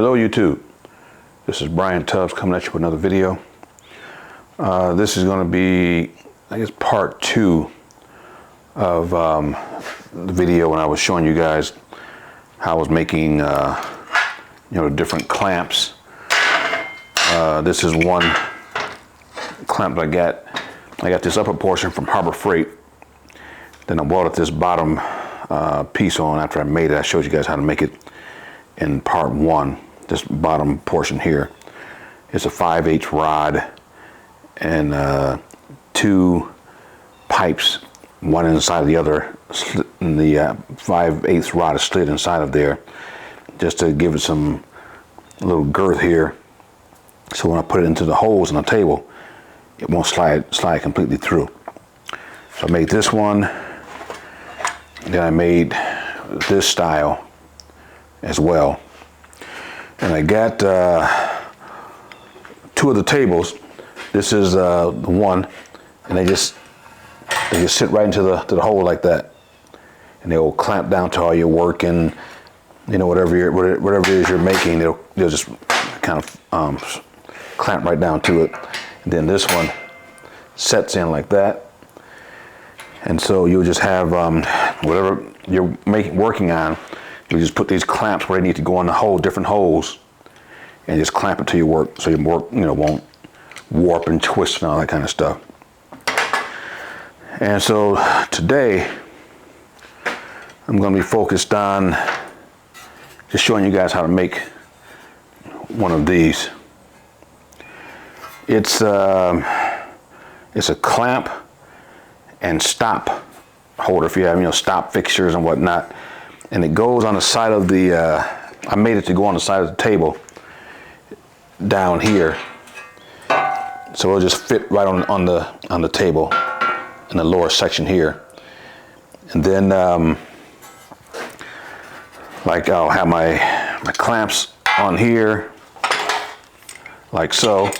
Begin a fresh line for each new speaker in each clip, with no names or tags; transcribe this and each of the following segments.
Hello YouTube, this is Brian Tubbs coming at you with another video. This is going to be, I guess, part 2 of the video when I was showing you guys how I was making different clamps. This is one clamp that I got. I got this upper portion from Harbor Freight. Then I welded this bottom piece on after I made it. I showed you guys how to make it in part 1. This bottom portion here is a 5/8 rod and 2 pipes, one inside the other. And the 5/8 rod is slid inside of there just to give it some little girth here, so when I put it into the holes in the table, it won't slide completely through. So I made this one, then I made this style as well. And I got 2 of the tables. This is the one, and they just sit right into the hole like that, and they will clamp down to all your work, and whatever it is you're making, they'll just kind of clamp right down to it. And then this one sets in like that, and so you'll just have whatever you're working on. You just put these clamps where they need to go in the hole, different holes, and just clamp it to your work, so your work, won't warp and twist and all that kind of stuff. And so today, I'm going to be focused on just showing you guys how to make one of these. It's a clamp and stop holder if you have stop fixtures and whatnot. And it goes on the side of the, I made it to go on the side of the table down here. So it'll just fit right on the table in the lower section here. And then like I'll have my clamps on here like so.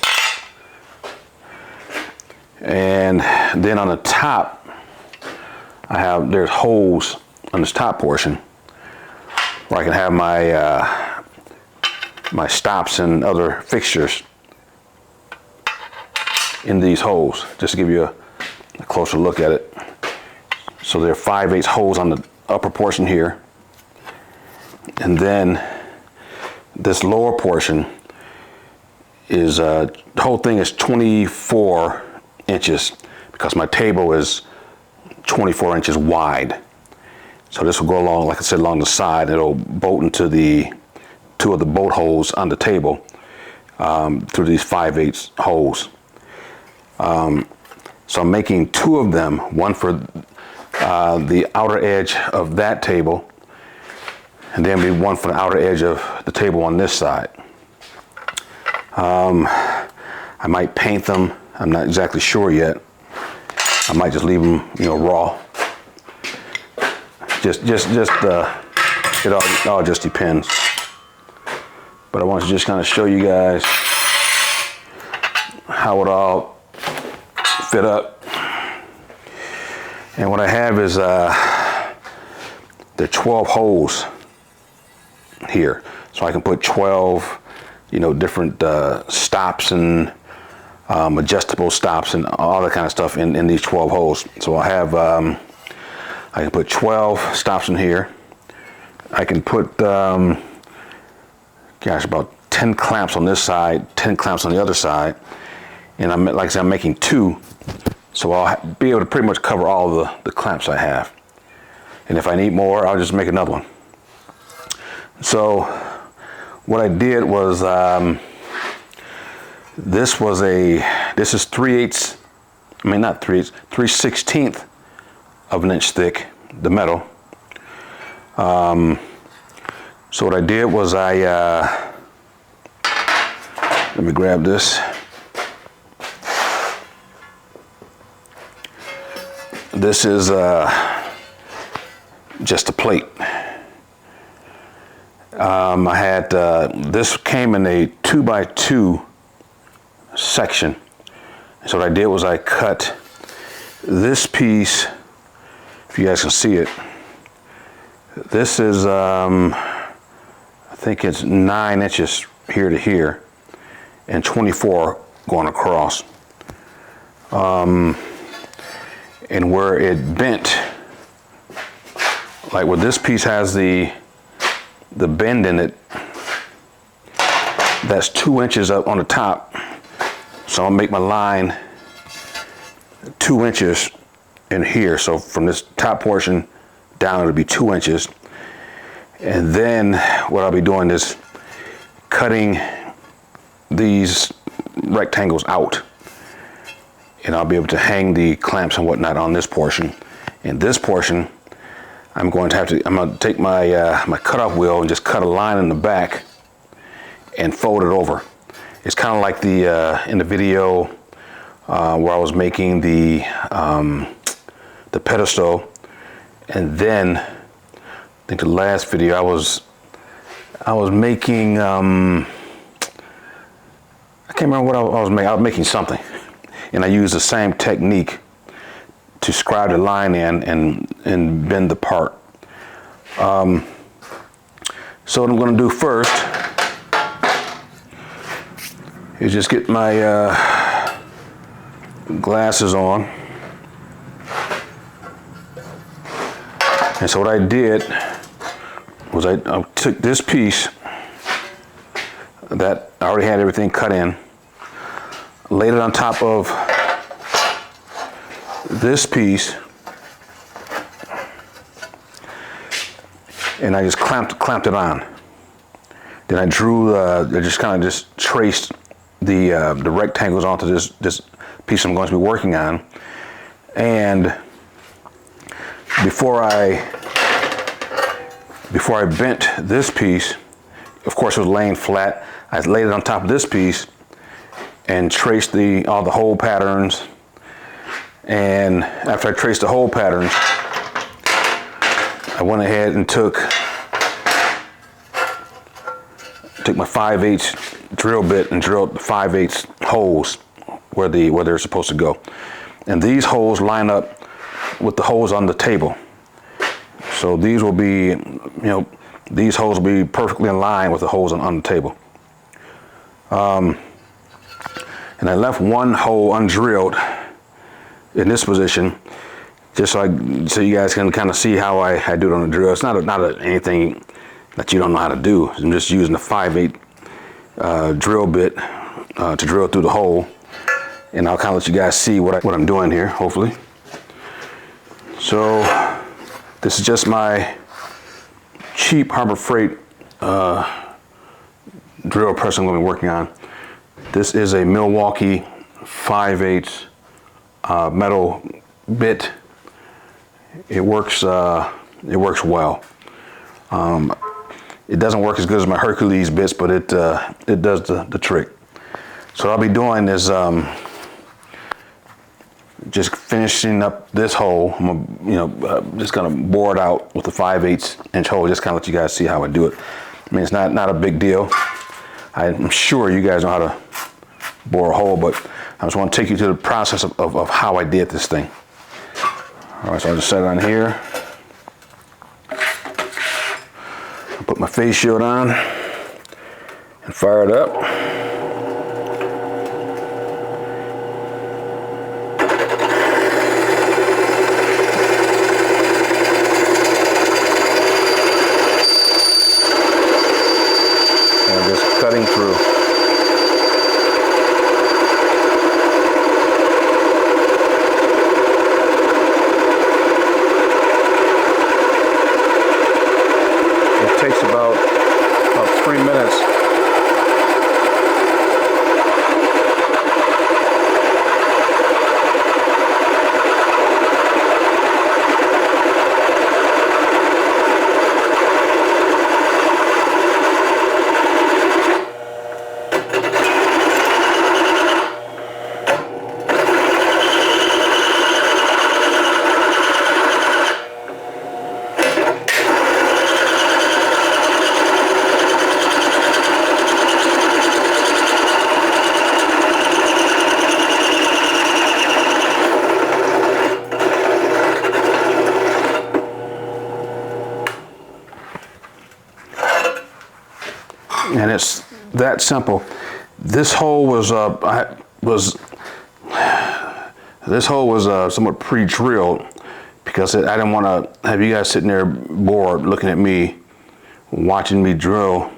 And then on the top, there's holes on this top portion where I can have my stops and other fixtures in these holes, just to give you a closer look at it. So there are 5/8 holes on the upper portion here, and then this lower portion is the whole thing is 24 inches because my table is 24 inches wide. So this will go along, like I said, along the side. It'll bolt into the 2 of the bolt holes on the table through these 5/8 holes. So I'm making 2 of them, one for the outer edge of that table, and then one for the outer edge of the table on this side. I might paint them. I'm not exactly sure yet. I might just leave them, raw. It all just depends. But I want to just kind of show you guys how it all fit up. And what I have is there are 12 holes here, so I can put 12, different stops and adjustable stops and all that kind of stuff in these 12 holes. So I have I can put 12 stops in here. I can put, about 10 clamps on this side, 10 clamps on the other side. And like I said, I'm making 2. So I'll be able to pretty much cover all the clamps I have. And if I need more, I'll just make another one. So what I did was, this is 3/8, not 3/8, 3/16 of an inch thick, the metal. So what I did was let me grab this. This is just a plate. I had, this came in a 2x2 section. So what I did was I cut this piece, if you guys can see it. This is think it's 9 inches here to here and 24 going across. And where it bent, like where this piece has the bend in it, that's 2 inches up on the top. So I'll make my line 2 inches in here. So from this top portion down, it'll be 2 inches. And then what I'll be doing is cutting these rectangles out. And I'll be able to hang the clamps and whatnot on this portion. And this portion, I'm going to take my my cutoff wheel and just cut a line in the back and fold it over. It's kind of like the in the video where I was making the pedestal, and then I think the last video I was making I can't remember what I was making. I was making something, and I used the same technique to scribe the line in and bend the part. So what I'm going to do first is just get my glasses on. And so what I did was I took this piece that I already had everything cut in, laid it on top of this piece, and I just clamped it on. Then I drew, I just traced the rectangles onto this piece I'm going to be working on. And before I bent this piece, of course it was laying flat, I laid it on top of this piece and traced all the hole patterns. And after I traced the hole patterns, I went ahead and took my 5/8 drill bit and drilled the 5/8 holes where they're supposed to go. And these holes line up with the holes on the table. So these will be, these holes will be perfectly in line with the holes on the table. And I left one hole undrilled in this position, just so you guys can kind of see how I do it on the drill. It's not anything that you don't know how to do. I'm just using the 5/8 drill bit to drill through the hole, and I'll kind of let you guys see what I'm doing here, hopefully. So this is just my cheap Harbor Freight drill press I'm going to be working on. This is a Milwaukee 5/8 metal bit. It works well. It doesn't work as good as my Hercules bits, but it does the trick. So what I'll be doing is just finishing up this hole. I'm just gonna bore it out with the 5/8 inch hole. Just kind of let you guys see how I do it. I mean, it's not a big deal. I'm sure you guys know how to bore a hole, but I just want to take you to the process of how I did this thing. All right, so I'll just set it on here. I'll put my face shield on and fire it up. And I'm just cutting through. Takes about 3 minutes and it's that simple. This hole was somewhat pre-drilled because I didn't want to have you guys sitting there bored looking at me, watching me drill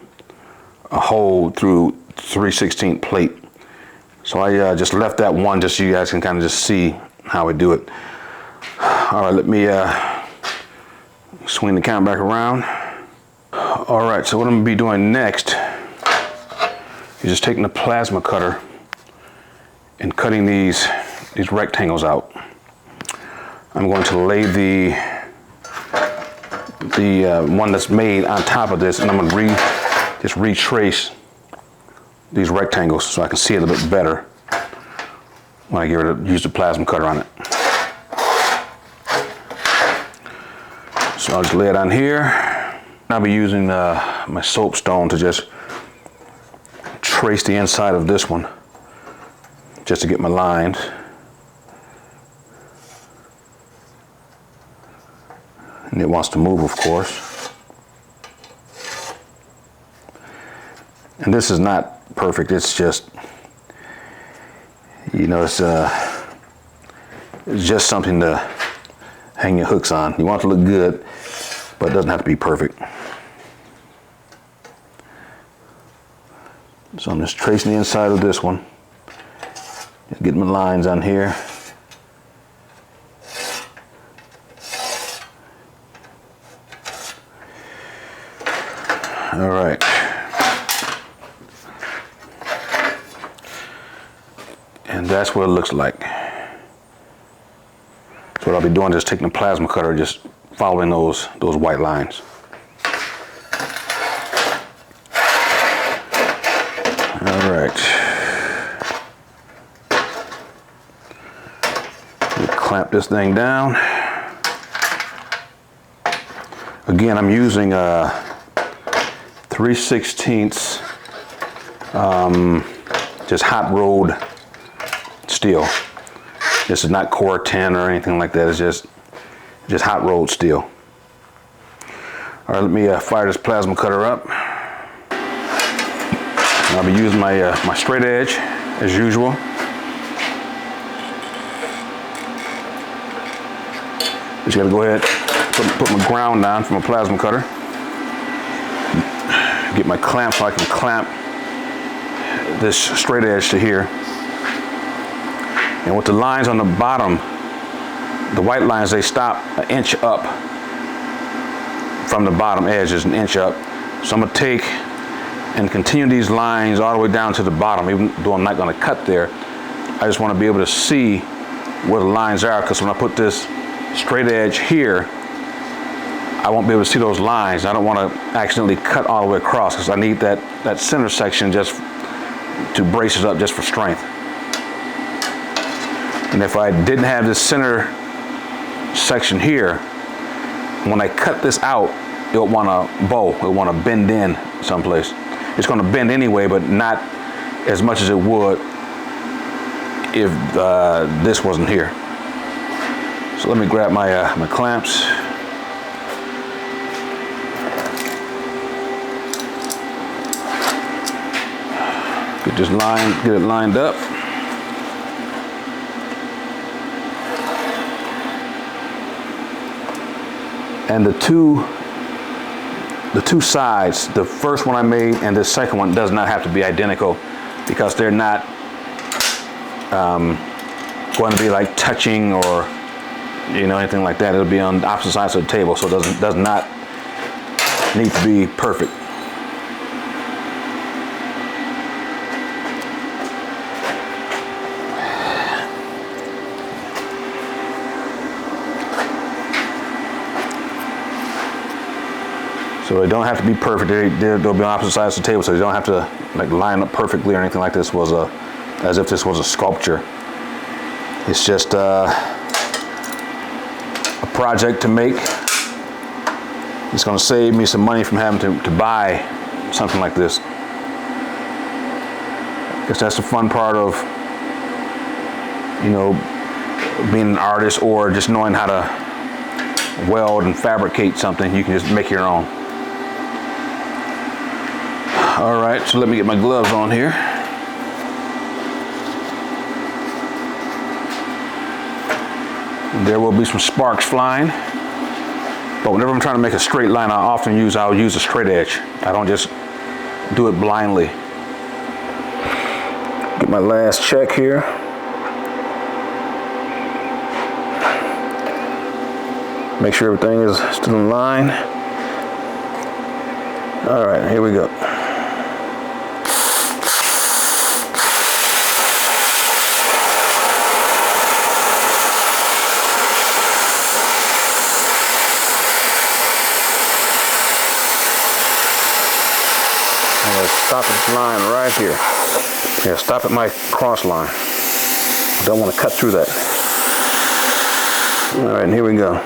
a hole through 3/16 plate. So I just left that one just so you guys can kind of just see how I do it. All right, let me swing the camera back around. All right, so what I'm gonna be doing next is just taking the plasma cutter and cutting these rectangles out. I'm going to lay the one that's made on top of this, and I'm going to just retrace these rectangles so I can see it a little bit better when I use the plasma cutter on it. So I'll just lay it on here. I'll be using my soapstone to just trace the inside of this one just to get my lines. And it wants to move, of course. And this is not perfect, it's just, you know, it's just something to hang your hooks on. You want it to look good, but it doesn't have to be perfect. So I'm just tracing the inside of this one. Just getting my lines on here. All right. And that's what it looks like. So what I'll be doing is taking the plasma cutter, just following those white lines. All right. Clamp this thing down. Again, I'm using 3/16 just hot rolled steel. This is not core 10 or anything like that. It's just hot rolled steel. All right, let me fire this plasma cutter up. And I'll be using my my straight edge as usual. Just gotta go ahead, put my ground down from a plasma cutter. Get my clamp so I can clamp this straight edge to here. And with the lines on the bottom, the white lines, they stop an inch up from the bottom edge, is an inch up. So I'm gonna take and continue these lines all the way down to the bottom, even though I'm not gonna cut there. I just wanna be able to see where the lines are, because when I put this straight edge here, I won't be able to see those lines. I don't want to accidentally cut all the way across, because I need that center section just to brace it up just for strength. And if I didn't have this center section here, when I cut this out, it'll want to bow, it'll want to bend in someplace. It's going to bend anyway, but not as much as it would if this wasn't here. So let me grab my my clamps. Get this line, get it lined up. And the two sides, the first one I made and the second one, does not have to be identical, because they're not going to be like touching or, you know, anything like that. It'll be on the opposite sides of the table, so it does not need to be perfect. So they don't have to be perfect. They'll be on opposite sides of the table, so they don't have to like line up perfectly or anything like this. As if this was a sculpture. It's just a project to make. It's going to save me some money from having to buy something like this. I guess that's the fun part of, you know, being an artist, or just knowing how to weld and fabricate something. You can just make your own. All right, so let me get my gloves on here. There will be some sparks flying, but whenever I'm trying to make a straight line, I'll use a straight edge. I don't just do it blindly. Get my last check here. Make sure everything is still in line. All right, here we go. I'm gonna stop at this line right here. Yeah, stop at my cross line. I don't want to cut through that. All right, and here we go.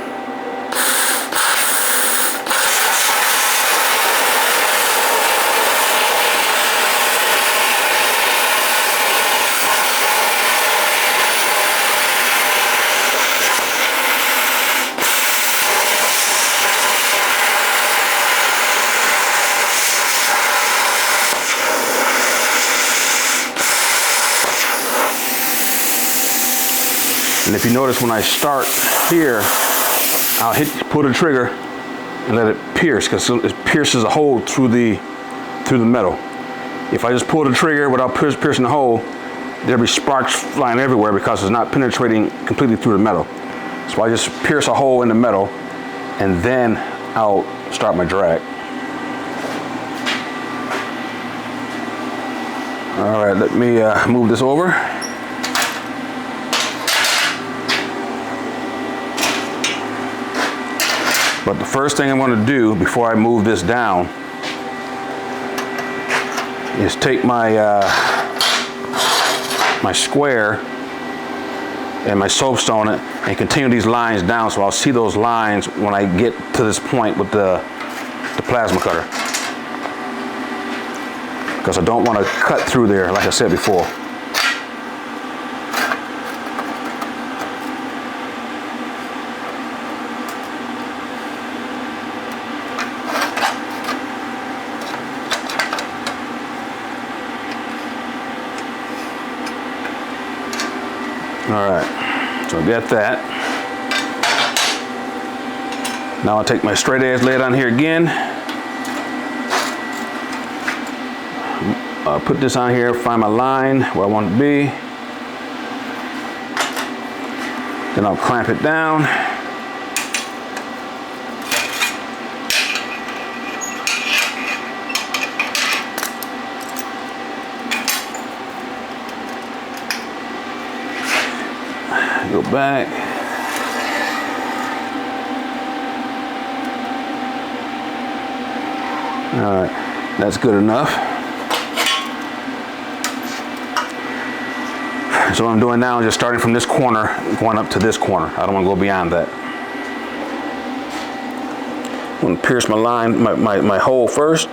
And if you notice, when I start here, I'll pull the trigger and let it pierce, because it pierces a hole through the metal. If I just pull the trigger without piercing the hole, there'll be sparks flying everywhere because it's not penetrating completely through the metal. So I just pierce a hole in the metal, and then I'll start my drag. All right, let me move this over. But the first thing I want to do before I move this down is take my my square and my soapstone and continue these lines down, so I'll see those lines when I get to this point with the plasma cutter. Because I don't want to cut through there, like I said before. All right, so I got that. Now I'll take my straight edge, lay it on here again. I'll put this on here, find my line where I want it to be. Then I'll clamp it down. Go back. All right, that's good enough. So what I'm doing now is just starting from this corner, going up to this corner. I don't want to go beyond that. I'm going to pierce my line, my hole first.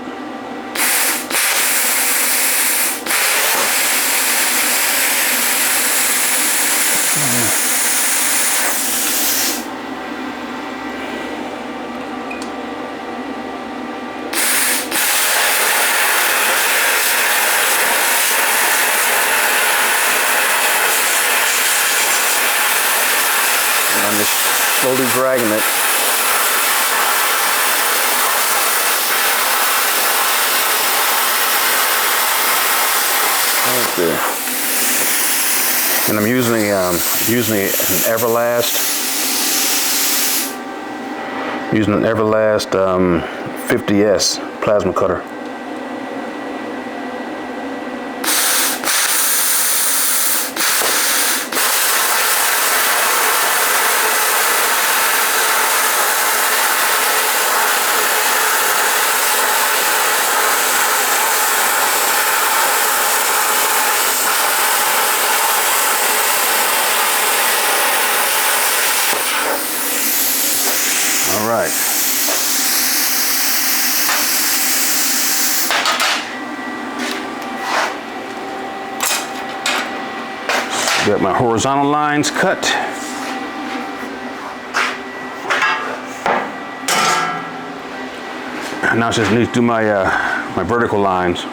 I'm just slowly dragging it. Okay. And I'm using an Everlast 50S plasma cutter. All right. Got my horizontal lines cut. And now I just need to do my my vertical lines.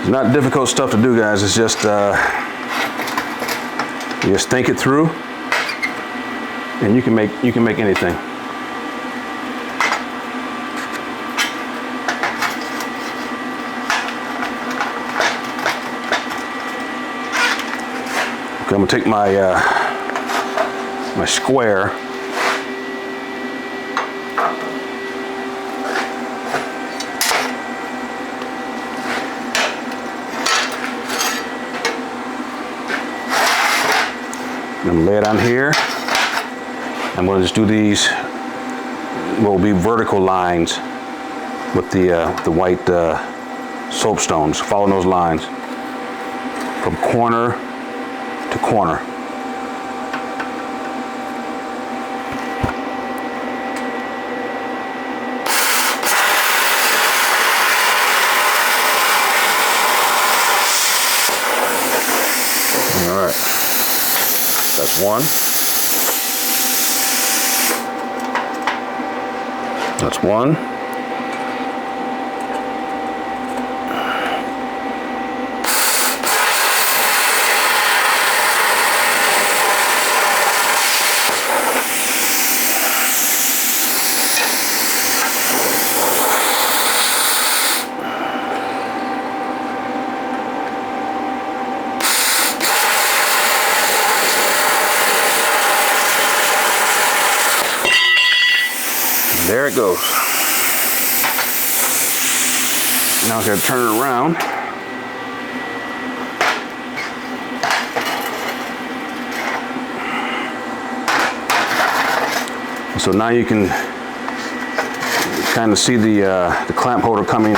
It's not difficult stuff to do, guys. It's just you just think it through, and you can make anything. Okay, I'm gonna take my my square. I'm going to lay it on here. I'm going to just do these, what will be vertical lines with the white soapstones. Follow those lines from corner to corner. All right. That's one. That's one. There it goes. Now I gotta turn it around. So now you can kind of see the clamp holder coming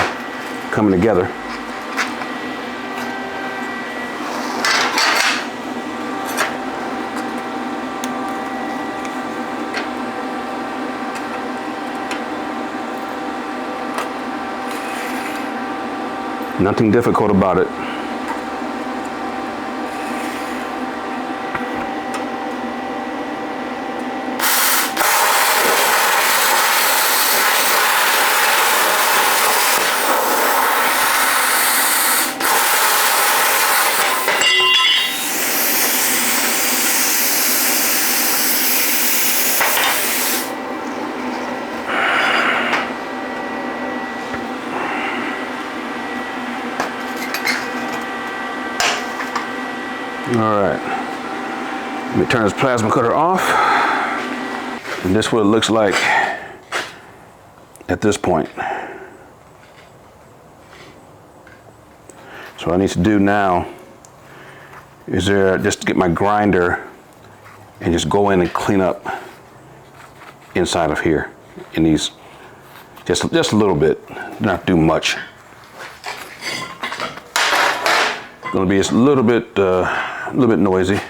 together. Nothing difficult about it. All right, let me turn this plasma cutter off. And this is what it looks like at this point. So what I need to do now is just get my grinder and just go in and clean up inside of here in these, just a little bit, not do much. Going to be a little bit noisy.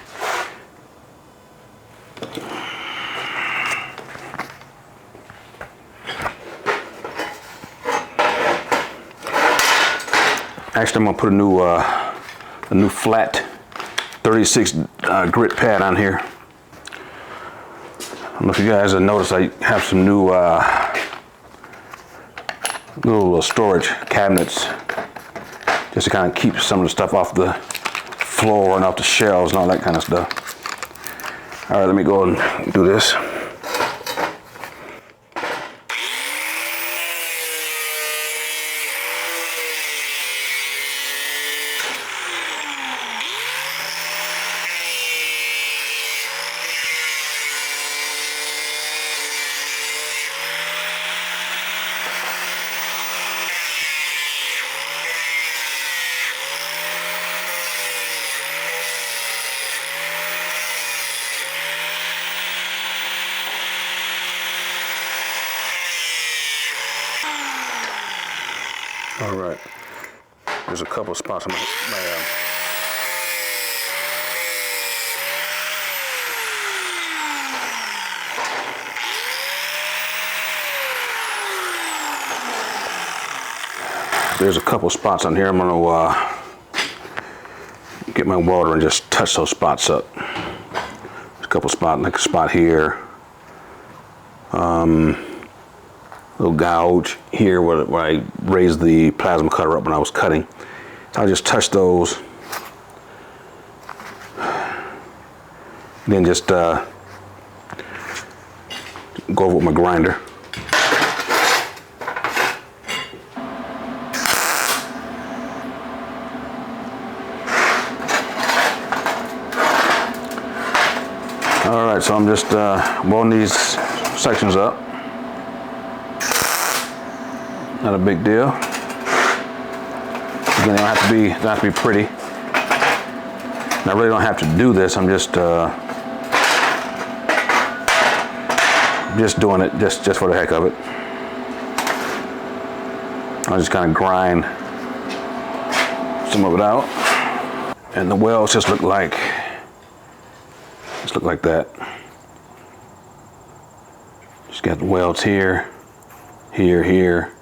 Actually, I'm going to put a new flat 36 grit pad on here. I don't know if you guys have noticed, I have some new little storage cabinets just to kind of keep some of the stuff off the floor and off the shelves and all that kind of stuff. All right, let me go and do this. All right, there's a couple spots on my there's a couple spots on here. I'm gonna get my welder and just touch those spots up. There's a couple spots, like a spot here. Little gouge here where I raised the plasma cutter up when I was cutting. So I just touch those. And then just go over with my grinder. All right, so I'm just welding these sections up. Not a big deal. Again, they don't have to be pretty. And I really don't have to do this. I'm just doing it just for the heck of it. I'll just kind of grind some of it out, and the welds just look like that. Just got the welds here, here,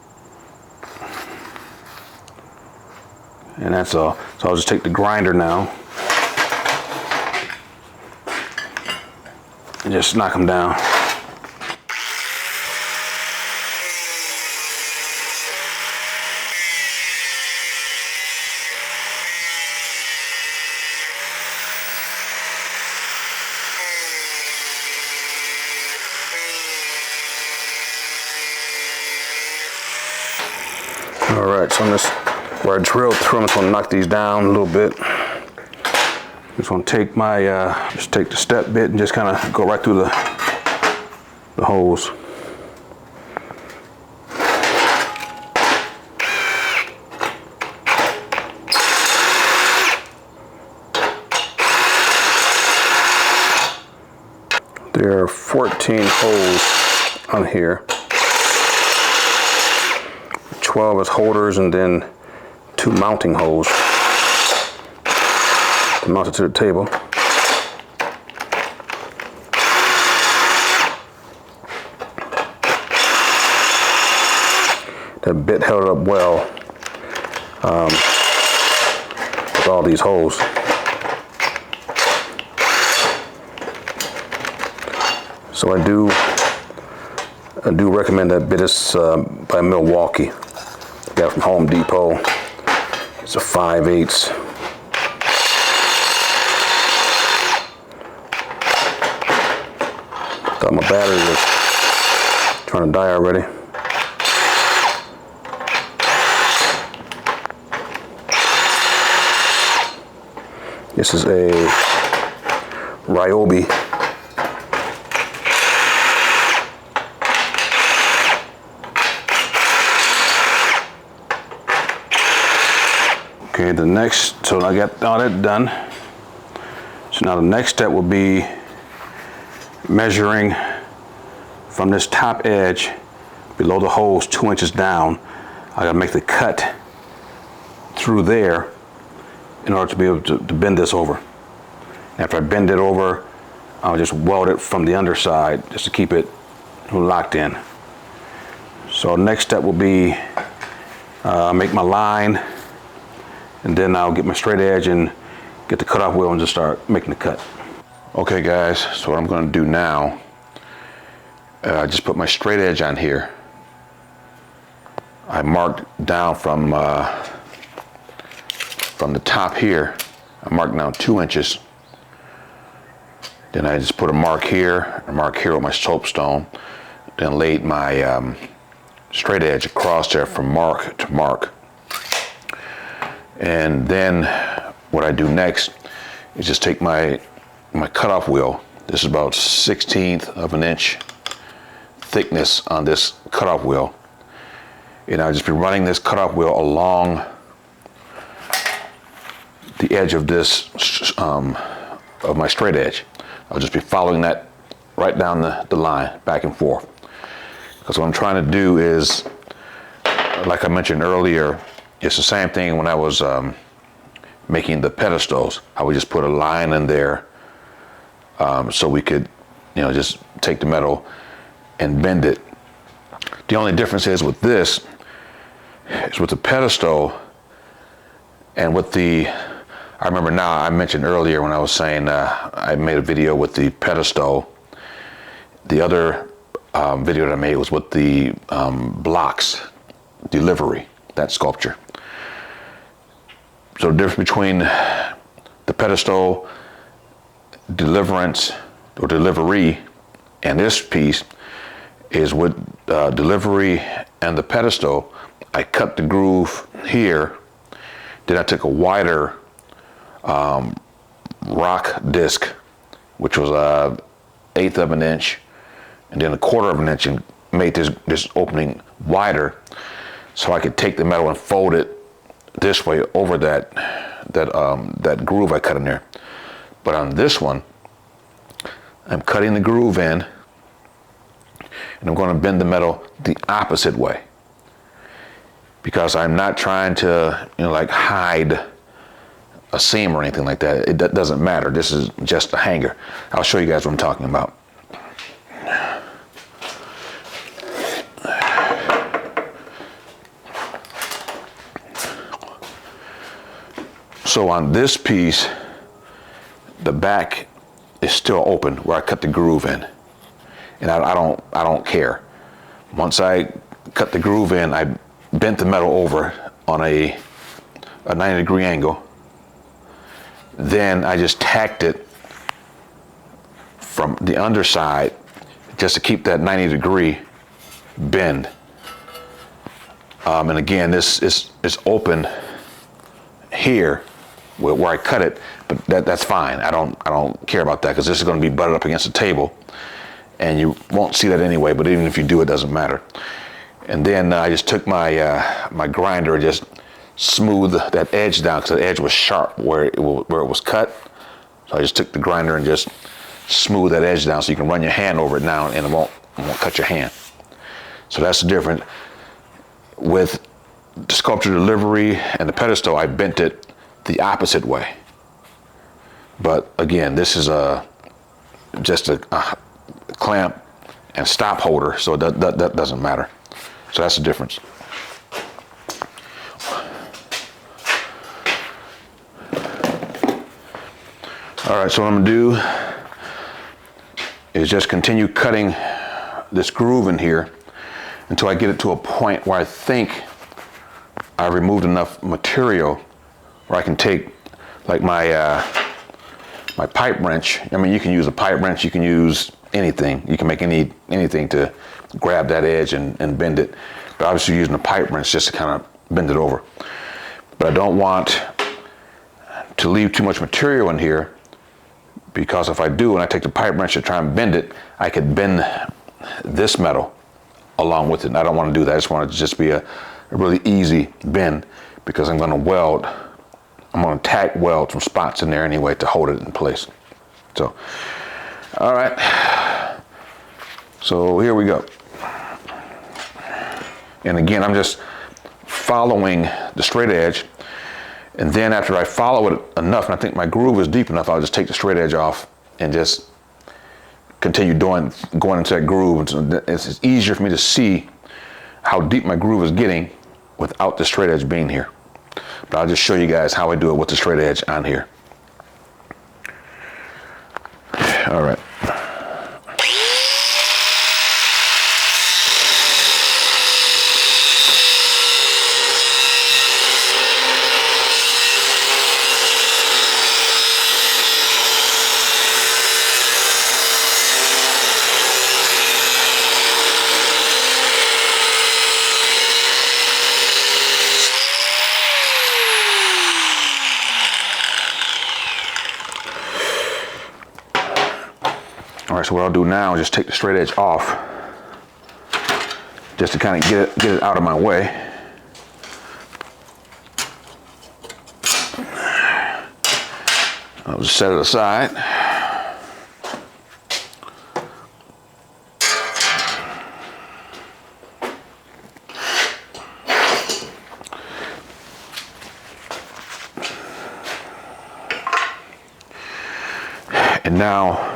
and that's all. So I'll just take the grinder now and just knock them down. All right, so I'm just, where I drilled through, I'm just gonna knock these down a little bit. Just gonna take my, just take the step bit and just kind of go right through the holes. There are 14 holes on here. 12 as holders, and then 2 mounting holes to mount it to the table. That bit held it up well with all these holes. So I do recommend that bit. Is by Milwaukee. Got it from Home Depot. It's a 5/8. Thought my battery was trying to die already. This is a Ryobi. Okay, the next, so I got all that done. So now the next step will be measuring from this top edge below the holes 2 inches down. I gotta make the cut through there in order to be able to bend this over. After I bend it over, I'll just weld it from the underside just to keep it locked in. So next step will be make my line, and then I'll get my straight edge and get the cutoff wheel and just start making the cut. Okay guys, so what I'm gonna do now, I just put my straight edge on here. I marked down from the top here, I marked down 2 inches. Then I just put a mark here with my soapstone, then laid my straight edge across there from mark to mark. And then what I do next is just take my cutoff wheel. This is about 1/16 of an inch thickness on this cutoff wheel. And I'll just be running this cutoff wheel along the edge of this, of my straight edge. I'll just be following that right down the line, back and forth. Because what I'm trying to do is, like I mentioned earlier, it's the same thing when I was making the pedestals. I would just put a line in there so we could, just take the metal and bend it. The only difference is with this, is with the pedestal and with the, I remember now, I mentioned earlier when I was saying I made a video with the pedestal. The other video that I made was with the blocks, delivery, that sculpture. So the difference between the pedestal, deliverance, or delivery, and this piece is with delivery and the pedestal. I cut the groove here, then I took a wider rock disc, which was 1/8 of an inch, and then 1/4 of an inch, and made this opening wider, so I could take the metal and fold it this way over that groove I cut in there. But on this one, I'm cutting the groove in, and I'm going to bend the metal the opposite way, because I'm not trying to, like hide a seam or anything like that. It doesn't matter. This is just a hanger. I'll show you guys what I'm talking about. So on this piece, the back is still open where I cut the groove in, and I don't care. Once I cut the groove in, I bent the metal over on a 90-degree angle. Then I just tacked it from the underside just to keep that 90-degree bend. And again, this is open here where I cut it, but that's fine. I don't care about that, because this is going to be butted up against the table, and you won't see that anyway. But even if you do, it doesn't matter. And then I just took my my grinder and just smoothed that edge down, because the edge was sharp where it was cut. So I just took the grinder and just smoothed that edge down, so you can run your hand over it now, and it won't cut your hand. So that's the difference. With the sculpture delivery and the pedestal, I bent it the opposite way. But again, this is just a clamp and stop holder, so that doesn't matter. So that's the difference. All right, so what I'm gonna do is just continue cutting this groove in here until I get it to a point where I think I removed enough material where I can take, like my my pipe wrench. I mean, you can use a pipe wrench, you can use anything. You can make anything to grab that edge and bend it. But obviously using a pipe wrench just to kind of bend it over. But I don't want to leave too much material in here, because if I do and I take the pipe wrench to try and bend it, I could bend this metal along with it. And I don't want to do that. I just want it to just be a really easy bend, because I'm going to weld. I'm going to tack weld some spots in there anyway to hold it in place. So, all right. So here we go. And again, I'm just following the straight edge. And then after I follow it enough, and I think my groove is deep enough, I'll just take the straight edge off and just continue going into that groove. It's easier for me to see how deep my groove is getting without the straight edge being here. But I'll just show you guys how I do it with the straight edge on here. All right. All right, so what I'll do now is just take the straight edge off, just to kind of get it out of my way. I'll just set it aside. And now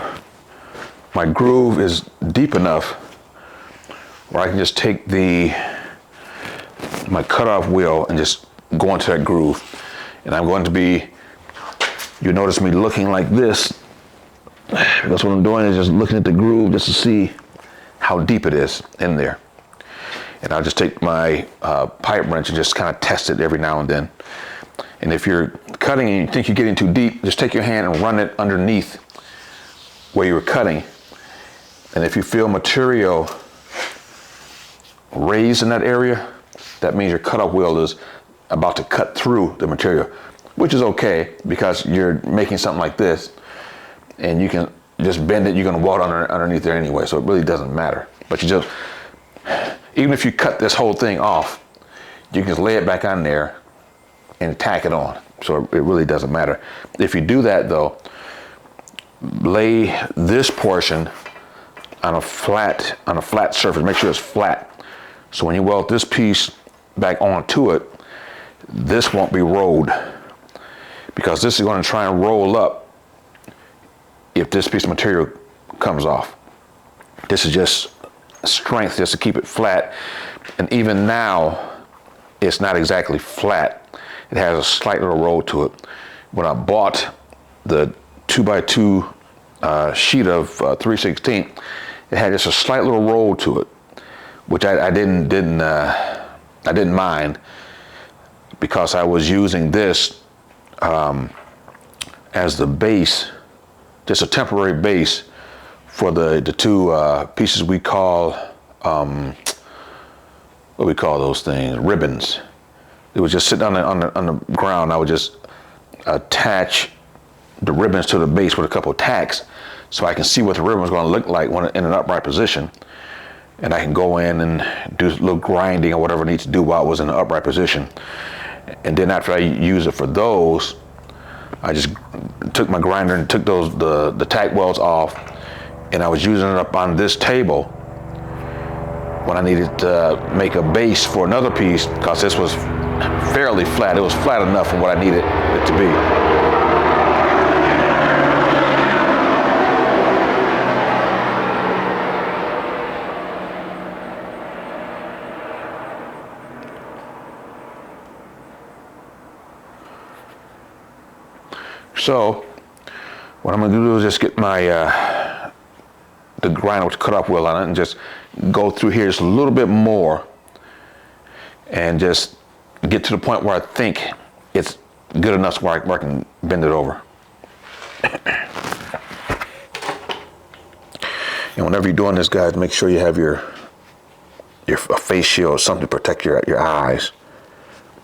my groove is deep enough where I can just take the my cutoff wheel and just go into that groove. And I'm going to be, you notice me looking like this, because what I'm doing is just looking at the groove just to see how deep it is in there. And I'll just take my pipe wrench and just kind of test it every now and then. And if you're cutting and you think you're getting too deep, just take your hand and run it underneath where you were cutting. And if you feel material raised in that area, that means your cutoff wheel is about to cut through the material, which is okay because you're making something like this and you can just bend it. You're going to weld underneath there anyway, so it really doesn't matter. But you just, even if you cut this whole thing off, you can just lay it back on there and tack it on. So it really doesn't matter. If you do that though, lay this portion on a flat surface. Make sure it's flat. So when you weld this piece back onto it, this won't be rolled, because this is going to try and roll up if this piece of material comes off. This is just strength just to keep it flat. And even now, it's not exactly flat. It has a slight little roll to it. When I bought the 2x2 sheet of 3/16, it had just a slight little roll to it, which I didn't mind, because I was using this as the base, just a temporary base for the two pieces we call, what do we call those things? Ribbons. It was just sitting on the ground. I would just attach the ribbons to the base with a couple of tacks, so I can see what the ribbon was going to look like when in an upright position. And I can go in and do a little grinding or whatever I need to do while it was in an upright position. And then after I use it for those, I just took my grinder and took the tack welds off, and I was using it up on this table when I needed to make a base for another piece, because this was fairly flat. It was flat enough for what I needed it to be. So what I'm going to do is just get my the grinder with the cutoff wheel on it and just go through here just a little bit more and just get to the point where I think it's good enough where I can bend it over. And whenever you're doing this, guys, make sure you have your face shield or something to protect your eyes,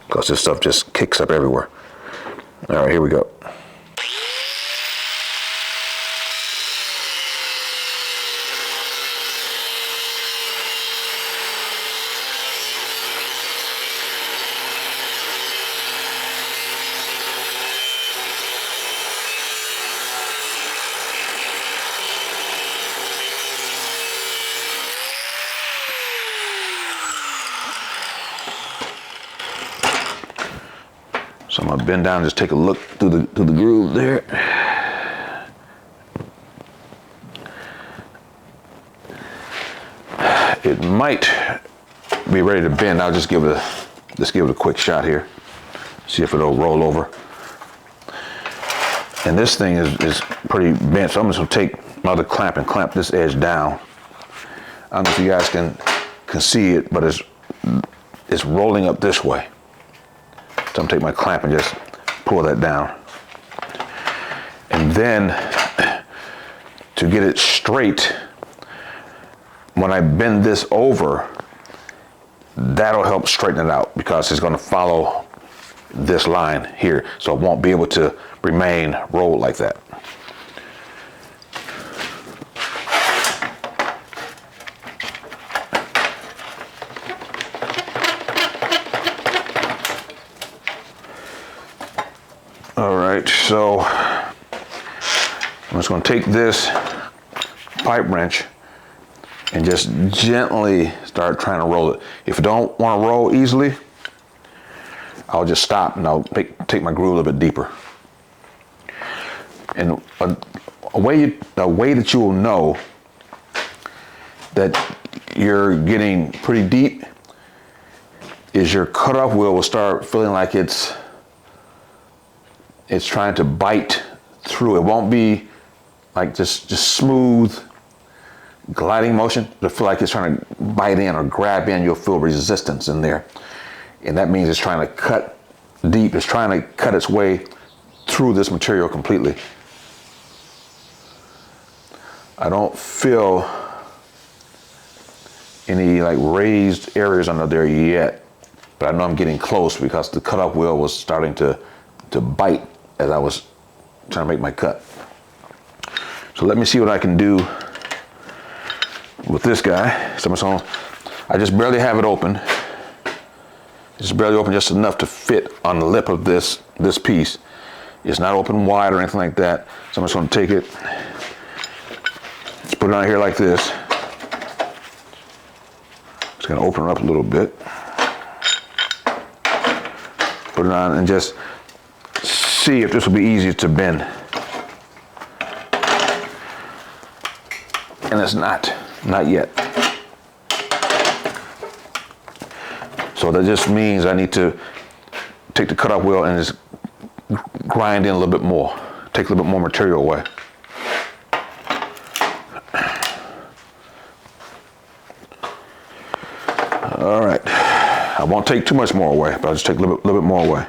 because this stuff just kicks up everywhere. All right, here we go. So I'm gonna bend down and just take a look through the groove there. It might be ready to bend. I'll just give it a quick shot here. See if it'll roll over. And this thing is pretty bent, so I'm just gonna take my other clamp and clamp this edge down. I don't know if you guys can see it, but it's rolling up this way. So I'm gonna take my clamp and just pull that down. And then to get it straight, when I bend this over, that'll help straighten it out, because it's gonna follow this line here. So it won't be able to remain rolled like that. All right, so I'm just going to take this pipe wrench and just gently start trying to roll it. If I don't want to roll easily, I'll just stop and I'll take my groove a little bit deeper. And a way that you will know that you're getting pretty deep is your cutoff wheel will start feeling like it's trying to bite through. It won't be like just smooth gliding motion. It'll feel like it's trying to bite in or grab in. You'll feel resistance in there. And that means it's trying to cut deep. It's trying to cut its way through this material completely. I don't feel any like raised areas under there yet, but I know I'm getting close because the cutoff wheel was starting to bite as I was trying to make my cut. So let me see what I can do with this guy. So I just barely have it open. It's barely open just enough to fit on the lip of this piece. It's not open wide or anything like that. So I'm just going to take it, just put it on here like this. Just going to open it up a little bit. Put it on and just see if this will be easy to bend. And it's not yet. So that just means I need to take the cutoff wheel and just grind in a little bit more. Take a little bit more material away. All right, I won't take too much more away, but I'll just take a little bit more away.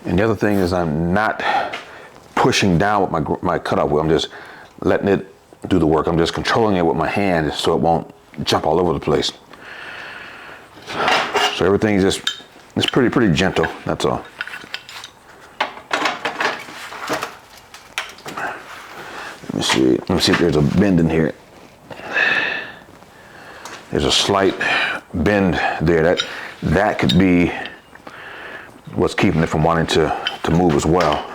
And the other thing is I'm not pushing down with my cutoff wheel. I'm just letting it do the work. I'm just controlling it with my hand so it won't jump all over the place. So everything is just, it's pretty gentle, that's all. Let me see if there's a bend in here. There's a slight bend there. That could be what's keeping it from wanting to move as well.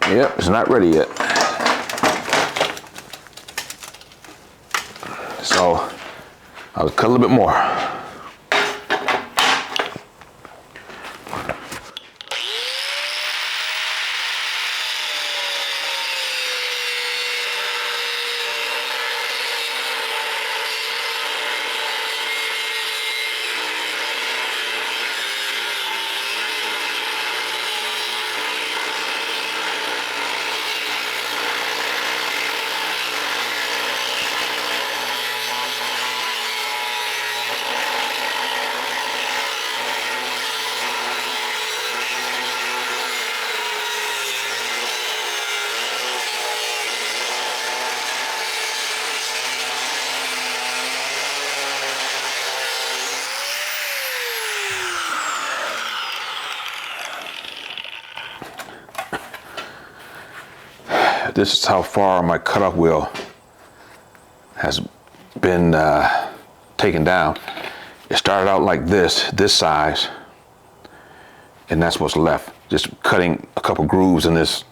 Yep, it's not ready yet. So I'll cut a little bit more. This is how far my cutoff wheel has been taken down. It started out like this size, and that's what's left. Just cutting a couple grooves in this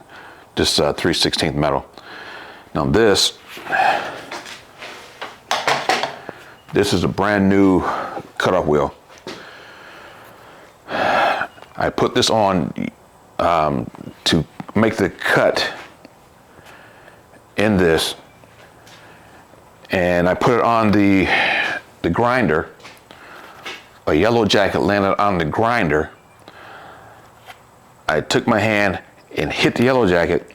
3/16 metal. Now this is a brand new cutoff wheel. I put this on to make the cut in this, and I put it on the grinder. A yellow jacket landed on the grinder. I took my hand and hit the yellow jacket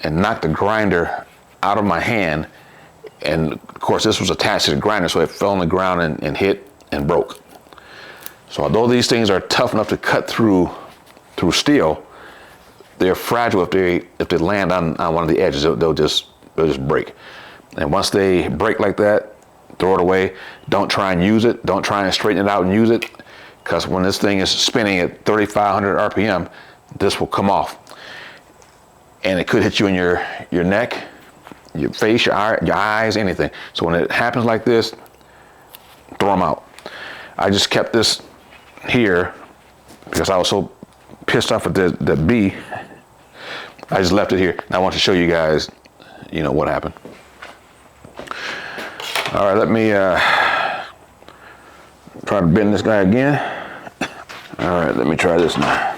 and knocked the grinder out of my hand, and of course this was attached to the grinder, so it fell on the ground and hit and broke. So although these things are tough enough to cut through steel, they're fragile if they land on one of the edges. They'll just break. And once they break like that, throw it away. Don't try and use it. Don't try and straighten it out and use it, because when this thing is spinning at 3,500 RPM, this will come off. And it could hit you in your neck, your face, your eyes, anything. So when it happens like this, throw them out. I just kept this here because I was so pissed off at that bee. I just left it here. And I want to show you guys, what happened. All right, let me try to bend this guy again. All right, let me try this now.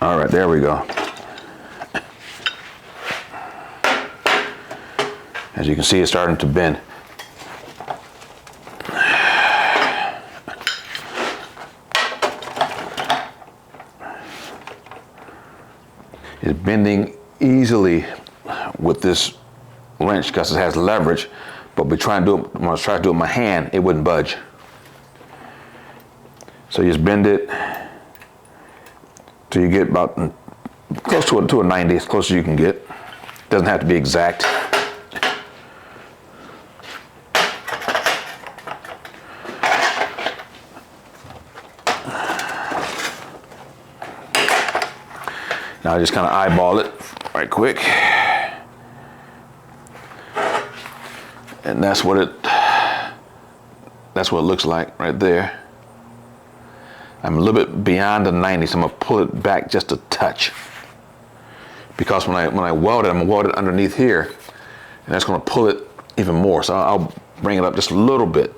All right, there we go. As you can see, it's starting to bend. It's bending easily with this wrench because it has leverage, but when I was trying to do it with my hand, it wouldn't budge. So you just bend it till you get about close to a 90, as close as you can get. Doesn't have to be exact. Now I just kind of eyeball it right quick. And that's what it looks like right there. I'm a little bit beyond the 90, so I'm gonna pull it back just a touch. Because when I weld it, I'm gonna weld it underneath here, and that's gonna pull it even more. So I'll bring it up just a little bit.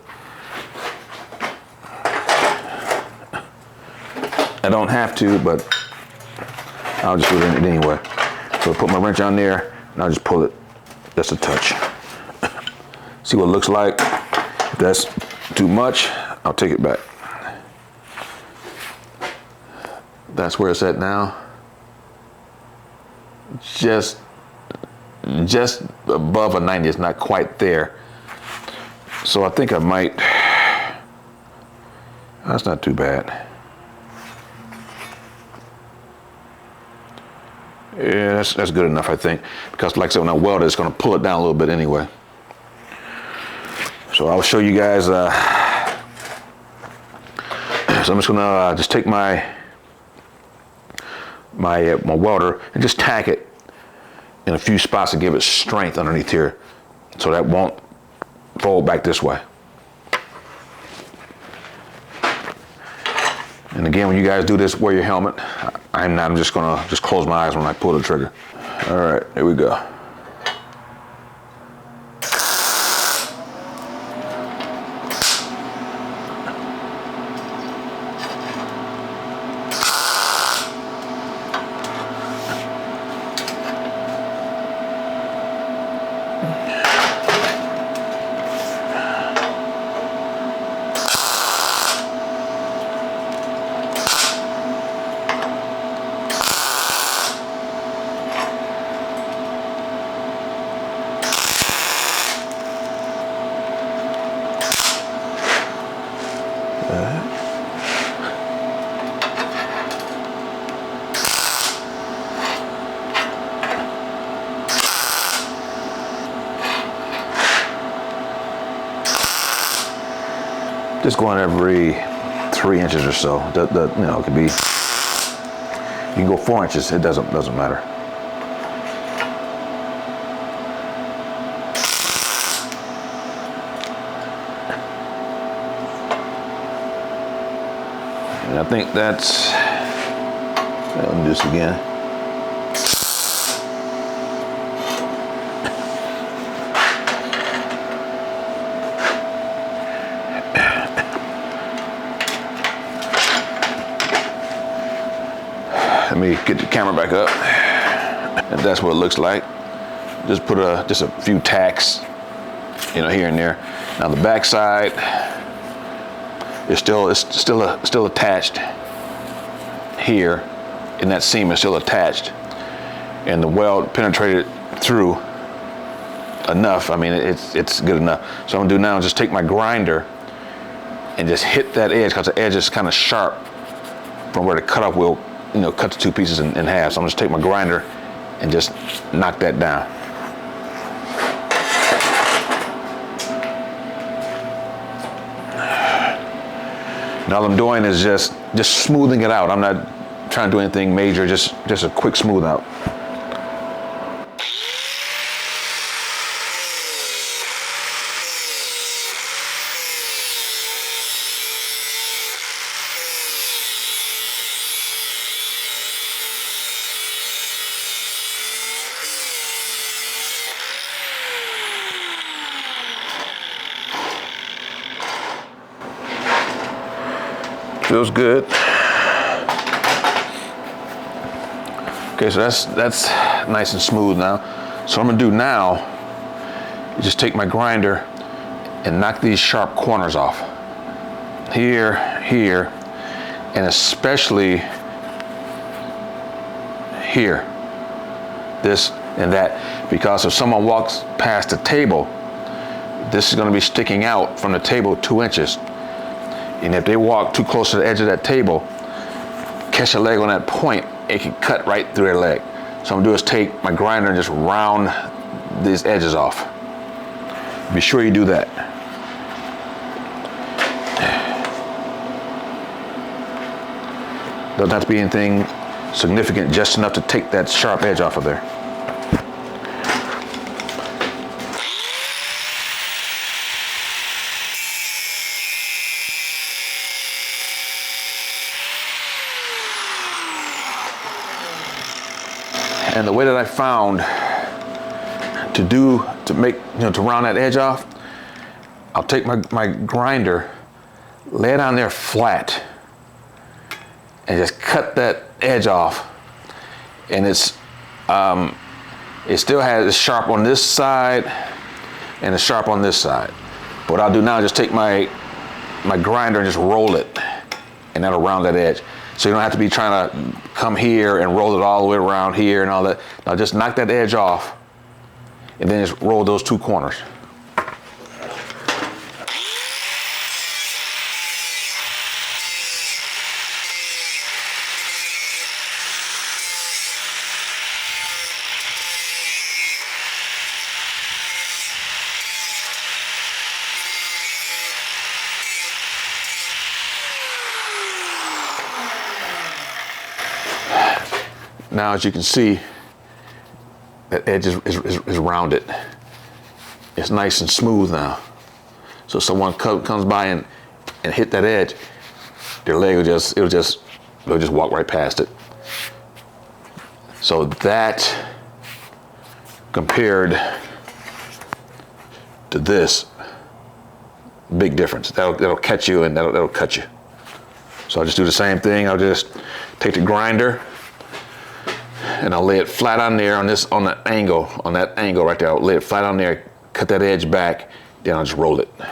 I don't have to, but I'll just do it anyway. So I'll put my wrench on there, and I'll just pull it just a touch. See what it looks like. If that's too much, I'll take it back. That's where it's at now. Just above a 90, it's not quite there. So I think I might, that's not too bad. Yeah, that's good enough, I think. Because like I said, when I weld it, it's gonna pull it down a little bit anyway. So I'll show you guys, so I'm just gonna just take my welder and just tack it in a few spots to give it strength underneath here, so that won't fold back this way. And again, when you guys do this, wear your helmet. I'm just gonna close my eyes when I pull the trigger. All right, here we go. Just going every 3 inches or so. It could be. You can go 4 inches. It doesn't matter. And I think that's. Let me do this again. Let me get the camera back up. And that's what it looks like. Just put just a few tacks, here and there. Now the back side is still attached here, and that seam is still attached, and the weld penetrated through enough. I mean, it's good enough. So what I'm gonna do now is just take my grinder and just hit that edge, because the edge is kind of sharp from where the cutoff will, cut the two pieces in half. So I'm just take my grinder and just knock that down. Now all I'm doing is just smoothing it out. I'm not trying to do anything major, just a quick smooth out. Feels good. Okay, so that's nice and smooth now. So what I'm gonna do now is just take my grinder and knock these sharp corners off. Here, and especially here. This and that. Because if someone walks past the table, this is gonna be sticking out from the table 2 inches. And if they walk too close to the edge of that table, catch a leg on that point, it can cut right through their leg. So I'm gonna do is take my grinder and just round these edges off. Be sure you do that. Doesn't have to be anything significant, just enough to take that sharp edge off of there. And the way that I found to round that edge off, I'll take my grinder, lay it on there flat, and just cut that edge off. And it still has it's sharp on this side and it's sharp on this side. But what I'll do now is just take my grinder and just roll it, and that'll round that edge. So you don't have to be trying to come here and roll it all the way around here and all that. Now just knock that edge off and then just roll those 2 corners. Now, as you can see, that edge is rounded. It's nice and smooth now. So if someone comes by and hit that edge, their leg will just walk right past it. So that, compared to this, big difference. That'll catch you and that'll cut you. So I'll just do the same thing. I'll just take the grinder and I'll lay it flat on there on that angle right there. I'll lay it flat on there, cut that edge back, then I'll just roll it. So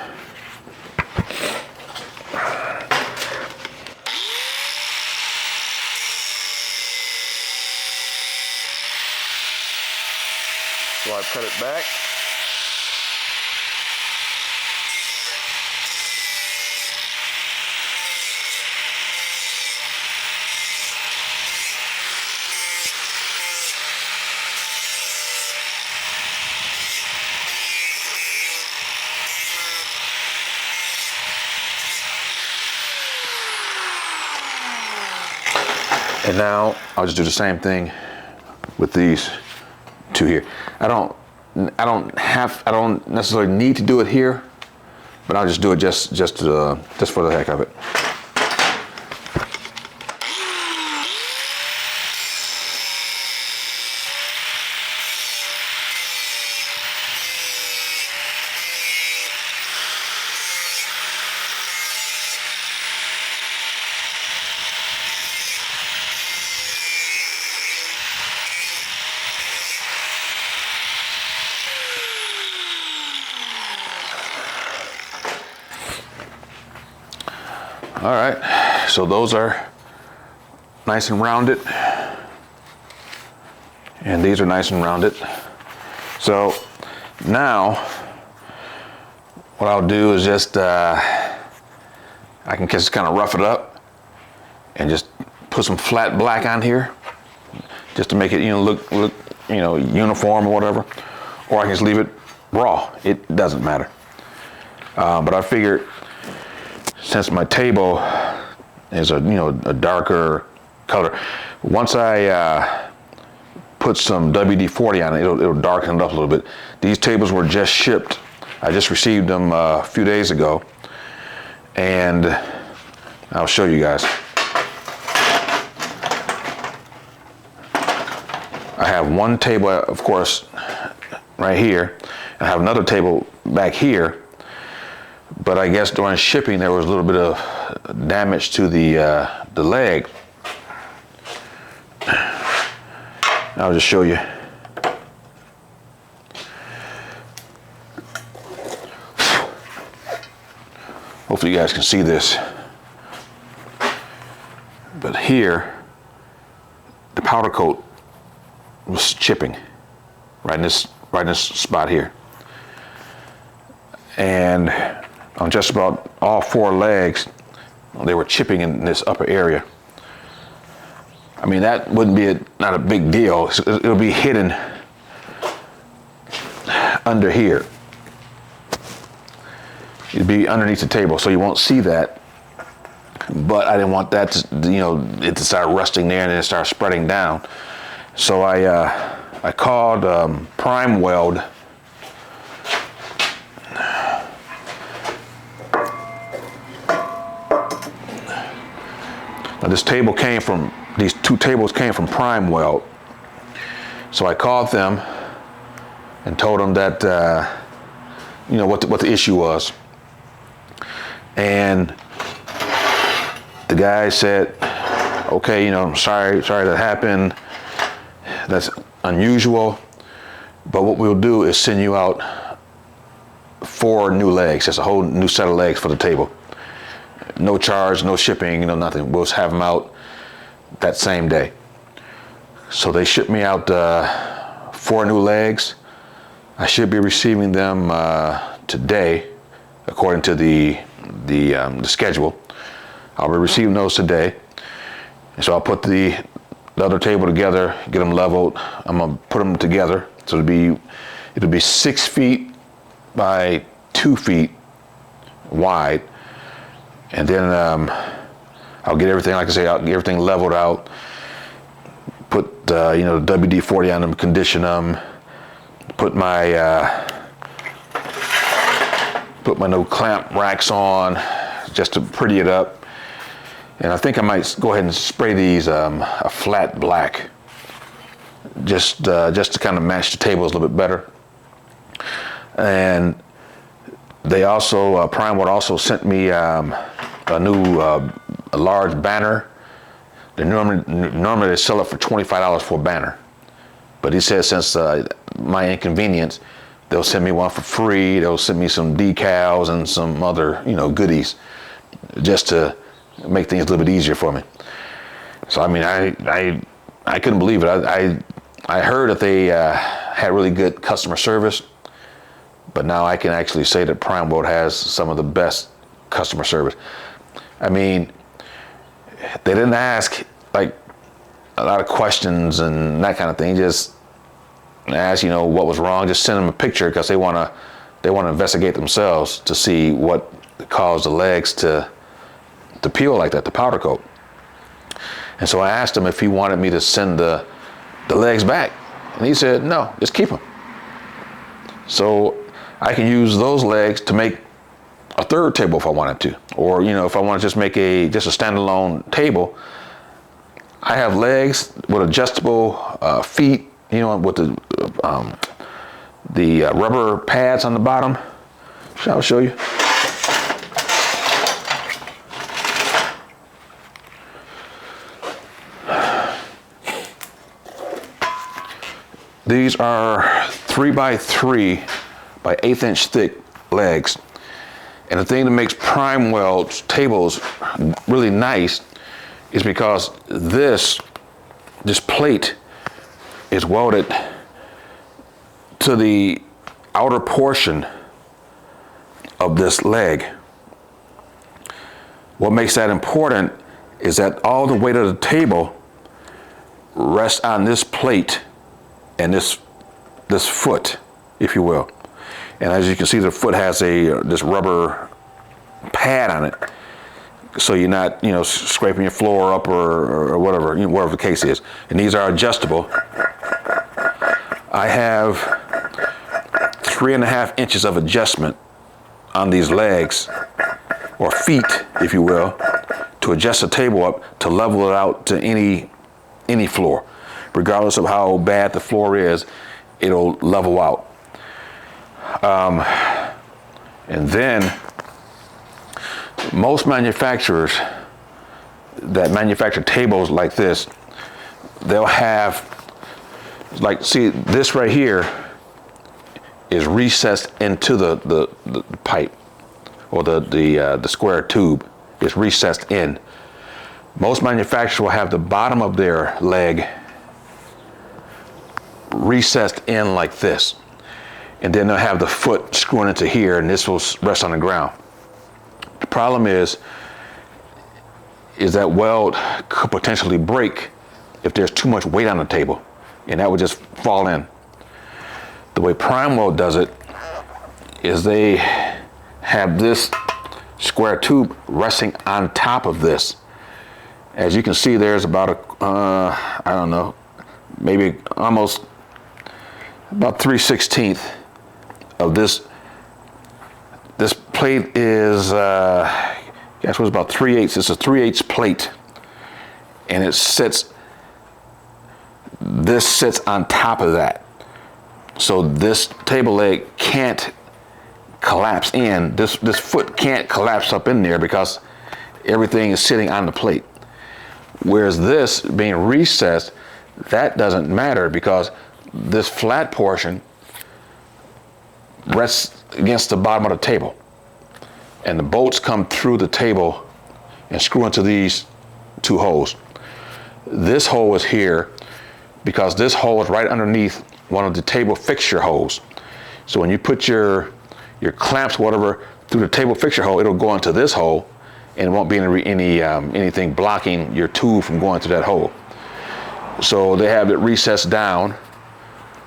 I cut it back. And now I'll just do the same thing with these 2 here. I don't necessarily need to do it here, but I'll just do it just for the heck of it. All right, so those are nice and rounded, and these are nice and rounded. So now what I'll do is just I can just kind of rough it up and just put some flat black on here just to make it, look, uniform or whatever. Or I can just leave it raw. It doesn't matter. But I figured since my table is a darker color, once I put some WD-40 on it, it'll darken it up a little bit. These tables were just shipped. I just received them a few days ago, and I'll show you guys. I have one table, of course, right here. I have another table back here, but I guess during shipping there was a little bit of damage to the leg. I'll just show you. Hopefully you guys can see this. But here, the powder coat was chipping right in this spot here. And on just about all four legs, they were chipping in this upper area. I mean, that wouldn't be not a big deal. It'll be hidden under here. It'd be underneath the table, so you won't see that. But I didn't want that to, it to start rusting there and then start spreading down. So I called Prime Weld. Now these two tables came from Prime Weld. So I called them and told them that, what the issue was. And the guy said, okay, I'm sorry that happened. That's unusual. But what we'll do is send you out 4 new legs. That's a whole new set of legs for the table. No charge, no shipping, nothing. We'll just have them out that same day. So they shipped me out 4 new legs. I should be receiving them today, according to the schedule. I'll be receiving those today. And so I'll put the other table together, get them leveled. I'm gonna put them together. So it'll be 6 feet by 2 feet wide. And then I'll get everything, like I say, I'll get everything leveled out, put the WD-40 on them, condition them, put my new clamp racks on just to pretty it up. And I think I might go ahead and spray these a flat black, just to kind of match the tables a little bit better. And they also, Prime Weld also sent me a new a large banner. They normally they sell it for $25 for a banner, but he says since my inconvenience, they'll send me one for free. They'll send me some decals and some other goodies, just to make things a little bit easier for me. So I mean, I couldn't believe it. I heard that they had really good customer service, but now I can actually say that Prime Weld has some of the best customer service. I mean, they didn't ask like a lot of questions and that kind of thing. Just ask, what was wrong. Just send them a picture because they want to investigate themselves to see what caused the legs to peel like that, the powder coat. And so I asked him if he wanted me to send the legs back, and he said no, just keep them. So I can use those legs to make a third table if I wanted to, or if I want to just make just a standalone table. I have legs with adjustable feet, with the rubber pads on the bottom. I'll show you. These are 3x3 by 1/8 inch thick legs. And the thing that makes Prime Weld's tables really nice is because this plate is welded to the outer portion of this leg. What makes that important is that all the weight of the table rests on this plate and this foot, if you will. And as you can see, the foot has this rubber pad on it, so you're not, scraping your floor up or whatever, whatever the case is. And these are adjustable. I have 3.5 inches of adjustment on these legs, or feet, if you will, to adjust the table up to level it out to any floor. Regardless of how bad the floor is, it'll level out. And then most manufacturers that manufacture tables like this, they'll have, like, see, this right here is recessed into the pipe, or the square tube is recessed in. Most manufacturers will have the bottom of their leg recessed in like this, and then they'll have the foot screwing into here, and this will rest on the ground. The problem is that weld could potentially break if there's too much weight on the table, and that would just fall in. The way Prime Weld does it is they have this square tube resting on top of this. As you can see, there's about I don't know, maybe almost about 3/16 of this. This plate is, guess was about 3/8. It's a 3/8 plate, and this sits on top of that. So this table leg can't collapse in. This foot can't collapse up in there because everything is sitting on the plate. Whereas this being recessed, that doesn't matter because this flat portion rests against the bottom of the table, and the bolts come through the table and screw into these two holes. This hole is here because this hole is right underneath one of the table fixture holes. So when you put your clamps, whatever, through the table fixture hole, it'll go into this hole, and it won't be anything blocking your tool from going through that hole. So they have it recessed down,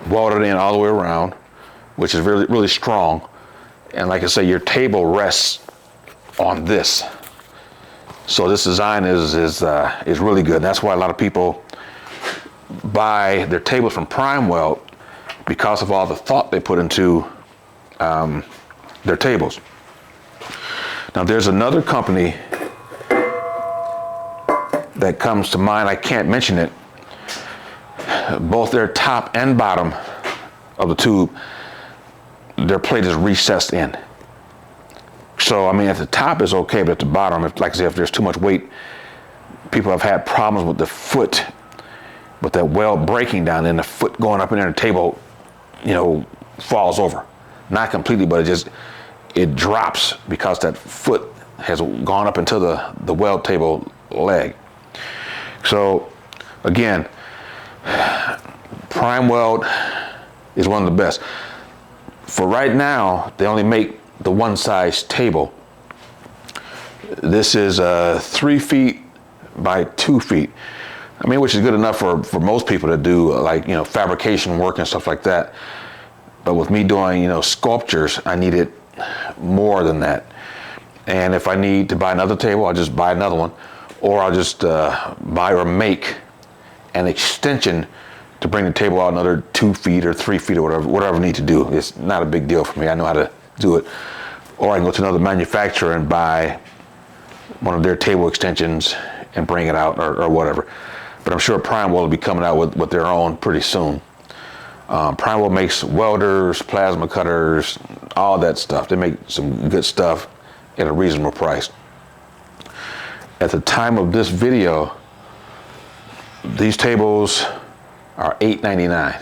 welded in all the way around, which is really, really strong. And like I say, your table rests on this. So this design is really good. And that's why a lot of people buy their tables from Prime Weld, because of all the thought they put into their tables. Now there's another company that comes to mind. I can't mention it. Both their top and bottom of the tube, their plate is recessed in. So I mean, at the top is okay, but at the bottom, like I said, if there's too much weight, people have had problems with the foot, with that weld breaking down, and the foot going up in there, the table, falls over. Not completely, but it drops because that foot has gone up into the weld table leg. So again, Prime Weld is one of the best. For right now, they only make the one size table. This is 3 feet by 2 feet. I mean, which is good enough for most people to do fabrication work and stuff like that. But with me doing, sculptures, I needed more than that. And if I need to buy another table, I'll just buy another one, or I'll just buy or make an extension to bring the table out another 2 feet or 3 feet or whatever I need to do. It's not a big deal for me. I know how to do it. Or I can go to another manufacturer and buy one of their table extensions and bring it out, or whatever. But I'm sure Prime Weld will be coming out with their own pretty soon. Prime Weld makes welders, plasma cutters, all that stuff. They make some good stuff at a reasonable price. At the time of this video, these tables are $8.99.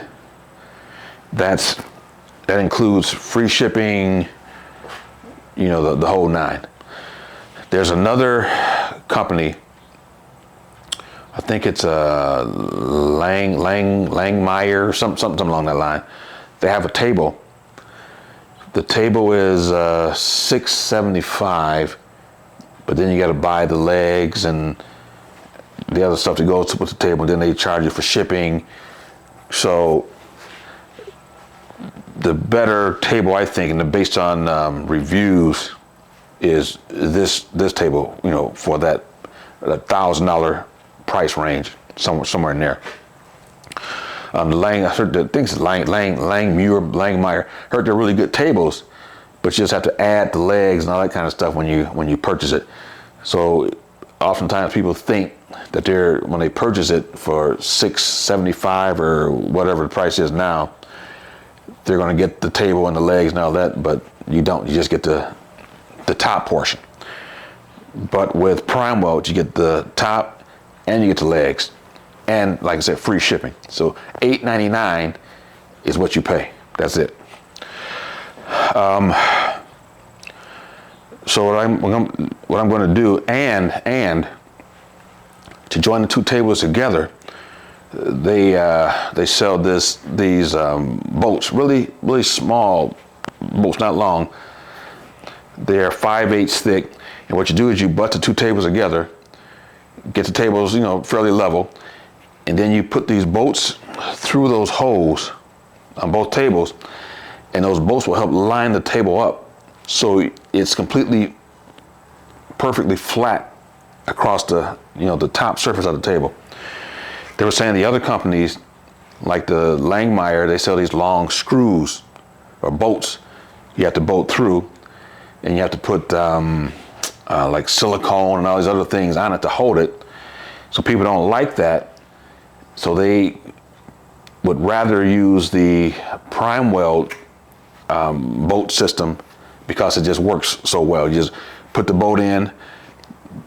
That includes free shipping, the whole nine. There's another company, I think it's Langmeyer, something along that line. They have a table. The table is $675 but then you got to buy the legs and the other stuff that goes with the table, and then they charge you for shipping. So the better table, I think, and based on reviews, is this table, you know, for that $1,000 price range, somewhere in there. Lang, I heard the things Langmeyer, heard they're really good tables, but you just have to add the legs and all that kind of stuff when you purchase it. So oftentimes people think that when they purchase it for $675 or whatever the price is now, they're going to get the table and the legs and all that, but you don't. You just get the top portion. But with Prime Weld, you get the top and you get the legs, and like I said, free shipping. So $8.99 is what you pay. That's it. So what I'm going to do, and to join the two tables together, they sell these bolts, really small bolts, not long. They're 5/8 thick, and what you do is you butt the two tables together, get the tables, you know, fairly level, and then you put these bolts through those holes on both tables, and those bolts will help line the table up so it's perfectly flat across the top surface of the table. They were saying the other companies, like the Langmeyer, they sell these long screws or bolts you have to bolt through, and you have to put like silicone and all these other things on it to hold it. So people don't like that, so they would rather use the Prime Weld bolt system because it just works so well. You just put the bolt in,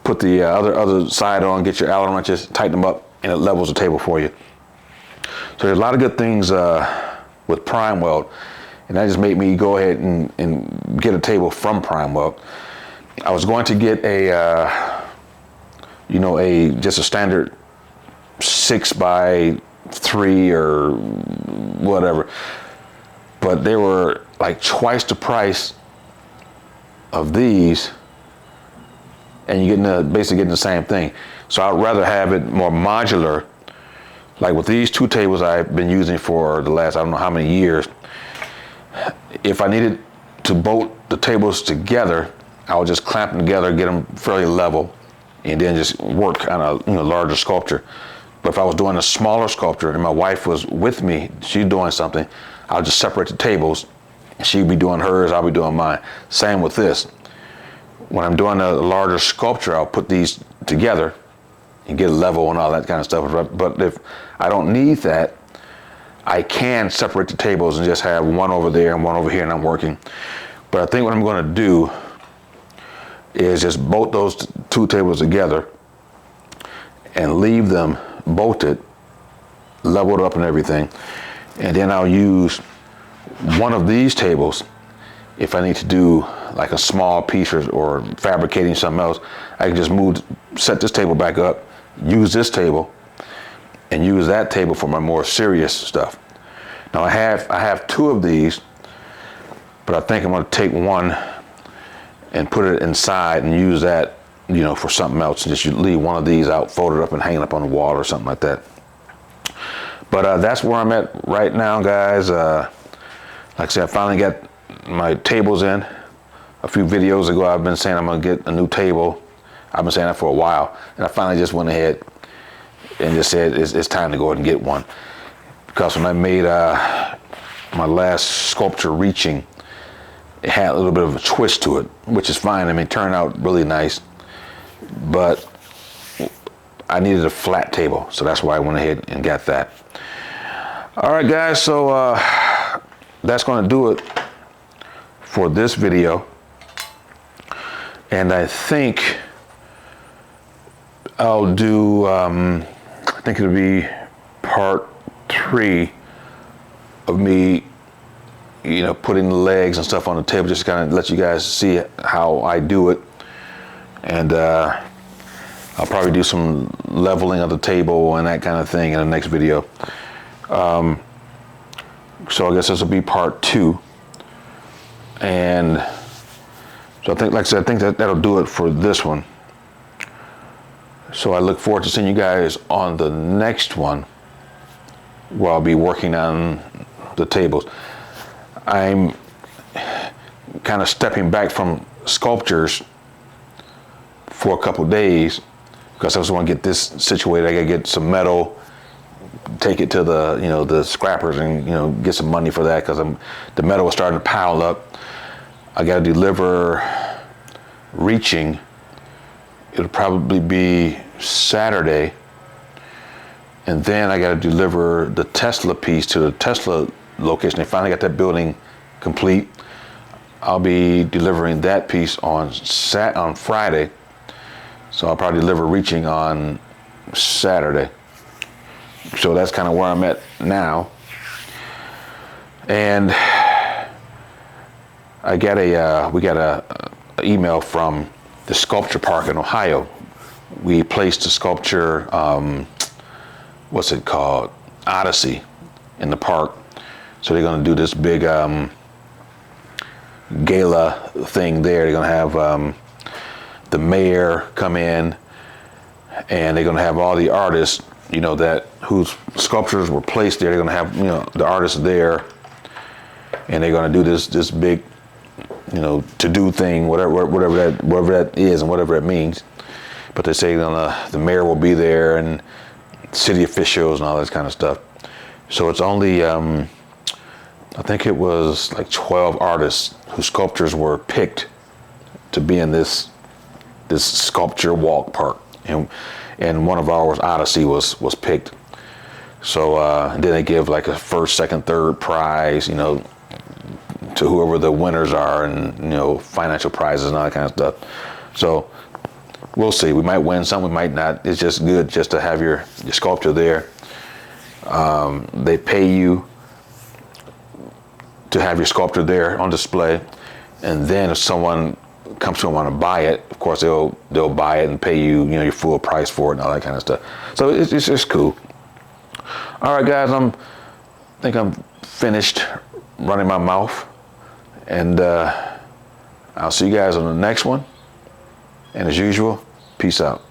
put the other side on, get your Allen wrenches, tighten them up, and it levels the table for you. So there's a lot of good things with Prime Weld, and that just made me go ahead and get a table from Prime Weld. I was going to get just a standard 6x3 or whatever, but they were like twice the price of these, and you're basically getting the same thing. So I'd rather have it more modular. Like with these two tables I've been using for the last, I don't know how many years. If I needed to bolt the tables together, I would just clamp them together, get them fairly level, and then just work on a larger sculpture. But if I was doing a smaller sculpture and my wife was with me, she's doing something, I'll just separate the tables. She'd be doing hers, I'll be doing mine. Same with this. When I'm doing a larger sculpture, I'll put these together and get a level and all that kind of stuff. But if I don't need that, I can separate the tables and just have one over there and one over here, and I'm working. But I think what I'm going to do is just bolt those two tables together and leave them bolted, leveled up and everything. And then I'll use one of these tables if I need to do like a small piece or fabricating something else. I can just set this table back up, use this table, and use that table for my more serious stuff. Now I have two of these, but I think I'm going to take one and put it inside and use that, for something else, and just leave one of these out, fold it up and hang it up on the wall or something like that. But that's where I'm at right now, guys. Like I said, I finally got my tables in. A few videos ago, I've been saying I'm going to get a new table. I've been saying that for a while, and I finally just went ahead and just said it's time to go ahead and get one. Because when I made my last sculpture reaching, it had a little bit of a twist to it, which is fine. I mean, it turned out really nice, but I needed a flat table, so that's why I went ahead and got that. All right, guys, so that's going to do it for this video, and I think I'll do, I think it'll be part 3 of me, putting the legs and stuff on the table, just kind of let you guys see how I do it. And I'll probably do some leveling of the table and that kind of thing in the next video. So I guess this will be part 2. And So I think, like I said, I think that'll do it for this one. So I look forward to seeing you guys on the next one, where I'll be working on the tables. I'm kind of stepping back from sculptures for a couple days because I just want to get this situated. I gotta get some metal, take it to the the scrappers, and get some money for that, because the metal was starting to pile up. I gotta deliver reaching. It'll probably be Saturday, and then I gotta deliver the Tesla piece to the Tesla location. They finally got that building complete. I'll be delivering that piece on Friday, so I'll probably deliver reaching on Saturday. So that's kind of where I'm at now. And we got a email from the sculpture park in Ohio. We placed a sculpture, what's it called, Odyssey, in the park. So they're going to do this big gala thing there. They're going to have the mayor come in, and they're going to have all the artists, that whose sculptures were placed there. They're going to have the artists there, and they're going to do this big to do thing, whatever that is and whatever it means. But they say the mayor will be there and city officials and all this kind of stuff. So it's only I think it was like 12 artists whose sculptures were picked to be in this sculpture walk park, and one of ours, Odyssey, was picked. So then they give like a first, second, third prize, to whoever the winners are, and financial prizes and all that kind of stuff. So we'll see. We might win some, we might not. It's just good just to have your sculpture there. They pay you to have your sculpture there on display, and then if someone comes to and want to buy it, of course they'll buy it and pay you your full price for it and all that kind of stuff. So it's just cool. All right, guys, I think I'm finished running my mouth, and I'll see you guys on the next one. And as usual, peace out.